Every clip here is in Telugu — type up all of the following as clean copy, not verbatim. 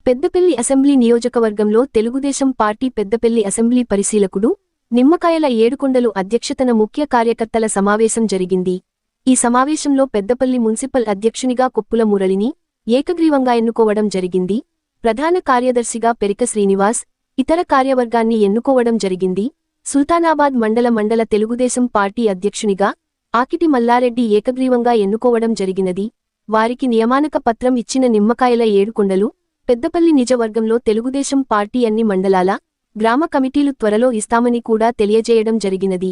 పెద్దపల్లి అసెంబ్లీ నియోజకవర్గంలో తెలుగుదేశం పార్టీ పెద్దపల్లి అసెంబ్లీ పరిశీలకుడు నిమ్మకాయల ఏడుకొండలు అధ్యక్షతన ముఖ్య కార్యకర్తల సమావేశం జరిగింది. ఈ సమావేశంలో పెద్దపల్లి మున్సిపల్ అధ్యక్షునిగా కొప్పుల మురళిని ఏకగ్రీవంగా ఎన్నుకోవడం జరిగింది. ప్రధాన కార్యదర్శిగా పెరిక శ్రీనివాస్, ఇతర కార్యవర్గాన్ని ఎన్నుకోవడం జరిగింది. సుల్తానాబాద్ మండల తెలుగుదేశం పార్టీ అధ్యక్షునిగా ఆకిటి మల్లారెడ్డి ఏకగ్రీవంగా ఎన్నుకోవడం జరిగినది. వారికి నియామక పత్రం ఇచ్చిన నిమ్మకాయల ఏడుకొండలు పెద్దపల్లి నిజవర్గంలో తెలుగుదేశం పార్టీ అన్ని మండలాల గ్రామ కమిటీలు త్వరలో ఇస్తామని కూడా తెలియజేయడం జరిగినది.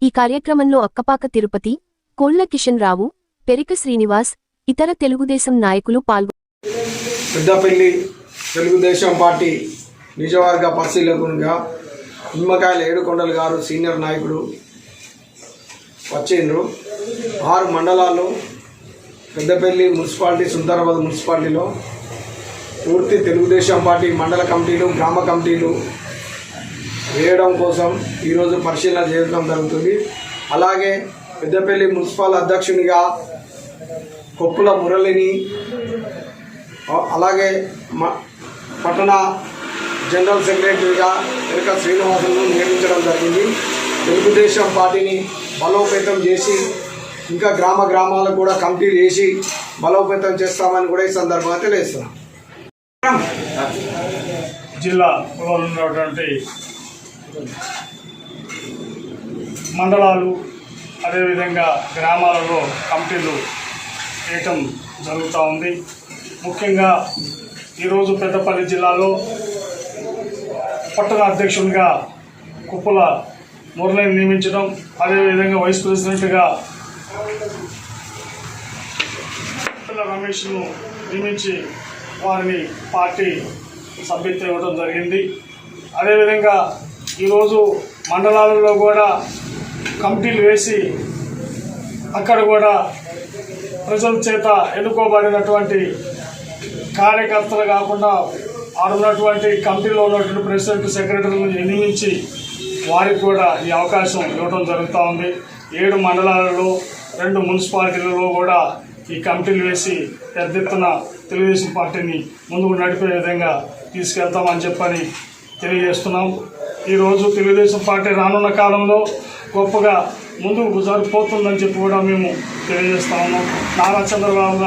ఈ కార్యక్రమంలో అక్కపాక తిరుపతి, కోళ్ల కిషన్ రావు, పెరిక శ్రీనివాస్, ఇతర తెలుగుదేశం నాయకులు పాల్గొన్నారు. పెద్దపల్లి తెలుగుదేశం పార్టీ నిజవర్గ పరిశీలకునిగా నిమ్మకాయల ఏడుకొండలు గారు సీనియర్ నాయకుడు వచ్చిండ్రు. 6 మండలాలు పెద్దపల్లి మున్సిపాలిటీ, సుల్తానాబాద్ మున్సిపాలిటీలో పూర్తి తెలుగుదేశం పార్టీ మండల కమిటీలు, గ్రామ కమిటీలు వేయడం కోసం ఈరోజు పరిశీలన చేయడం జరుగుతుంది. అలాగే పెద్దపల్లి మున్సిపల్ అధ్యక్షునిగా కొప్పుల మురళిని, అలాగే పట్టణ జనరల్ సెక్రటరీగా పెరిక శ్రీనివాసులను నియమించడం జరిగింది. తెలుగుదేశం పార్టీని బలోపేతం చేసి ఇంకా గ్రామాలకు కూడా కమిటీలు చేసి బలోపేతం చేస్తామని కూడా ఈ సందర్భంగా తెలియజేస్తున్నాం. జిల్లాలో ఉన్నటువంటి మండలాలు అదేవిధంగా గ్రామాలలో కమిటీలు వేయటం జరుగుతూ ఉంది. ముఖ్యంగా ఈరోజు పెద్దపల్లి జిల్లాలో పట్టణ అధ్యక్షునిగా కుప్పల మురళిని నియమించడం, అదేవిధంగా వైస్ ప్రెసిడెంట్గా రమేష్ను నియమించి వారిని పార్టీ సభ్యత్వం ఇవ్వడం జరిగింది. అదేవిధంగా ఈరోజు మండలాలలో కూడా కమిటీలు వేసి అక్కడ కూడా ప్రజల చేత ఎన్నుకోబడినటువంటి కార్యకర్తలు కాకుండా ఆడున్నటువంటి కమిటీలో ఉన్నటువంటి ప్రెసిడెంట్, సెక్రటరీలను నియమించి వారికి కూడా ఈ అవకాశం ఇవ్వడం జరుగుతూ ఉంది. 7 మండలాలలో 2 మున్సిపాలిటీలలో కూడా ఈ కమిటీలు వేసి పెద్ద ఎత్తున తెలుగుదేశం పార్టీని ముందుకు నడిపే విధంగా తీసుకెళ్తామని చెప్పని తెలియజేస్తున్నాం. ఈరోజు తెలుగుదేశం పార్టీ రానున్న కాలంలో గొప్పగా ముందుకు జరిగిపోతుందని చెప్పి కూడా మేము తెలియజేస్తా ఉన్నాం. నారా చంద్రబాబు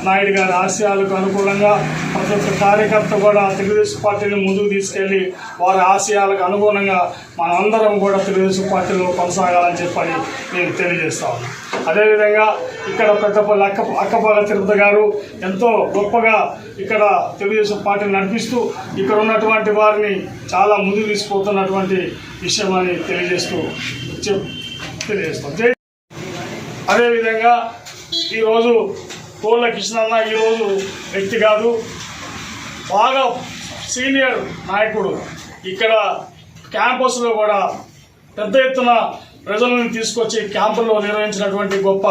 నాయుడు గారి ఆశయాలకు అనుకూలంగా ప్రతి ఒక్క కార్యకర్త కూడా తెలుగుదేశం పార్టీని ముందుకు తీసుకెళ్లి వారి ఆశయాలకు అనుగుణంగా మనందరం కూడా తెలుగుదేశం పార్టీలో కొనసాగాలని చెప్పని నేను తెలియజేస్తా ఉన్నాను. అదేవిధంగా ఇక్కడ పెద్దపల్లి అక్కపాక తిరుపతి గారు ఎంతో గొప్పగా ఇక్కడ తెలుగుదేశం పార్టీని నడిపిస్తూ ఇక్కడ ఉన్నటువంటి వారిని చాలా ముందుకు తీసుకుపోతున్నటువంటి విషయం అని తెలియజేస్తాం. అదేవిధంగా ఈరోజు కోళ్ల కిషన్ ఈరోజు వ్యక్తి కాదు, బాగా సీనియర్ నాయకుడు. ఇక్కడ క్యాంపస్లో కూడా పెద్ద ఎత్తున ప్రజలను తీసుకొచ్చి క్యాంపుల్లో నిర్వహించినటువంటి గొప్ప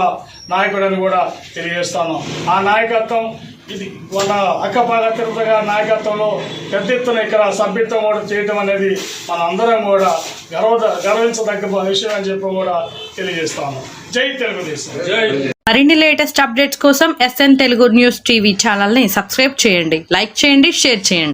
నాయకుడు అని కూడా తెలియజేస్తాను. ఆ నాయకత్వం ఇది మన అక్కపాక తిరుపతి గారి నాయకత్వంలో పెద్ద ఎత్తున ఇక్కడ సభ్యత్వం కూడా చేయటం అనేది మన అందరం కూడా గర్వించదగ్గ విషయం అని చెప్పి కూడా తెలియజేస్తాను. జై తెలుగుదేశం. మరిన్ని లేటెస్ట్ అప్డేట్స్ కోసం SN తెలుగు న్యూస్ టీవీ ఛానల్ని సబ్స్క్రైబ్ చేయండి, లైక్ చేయండి, షేర్ చేయండి.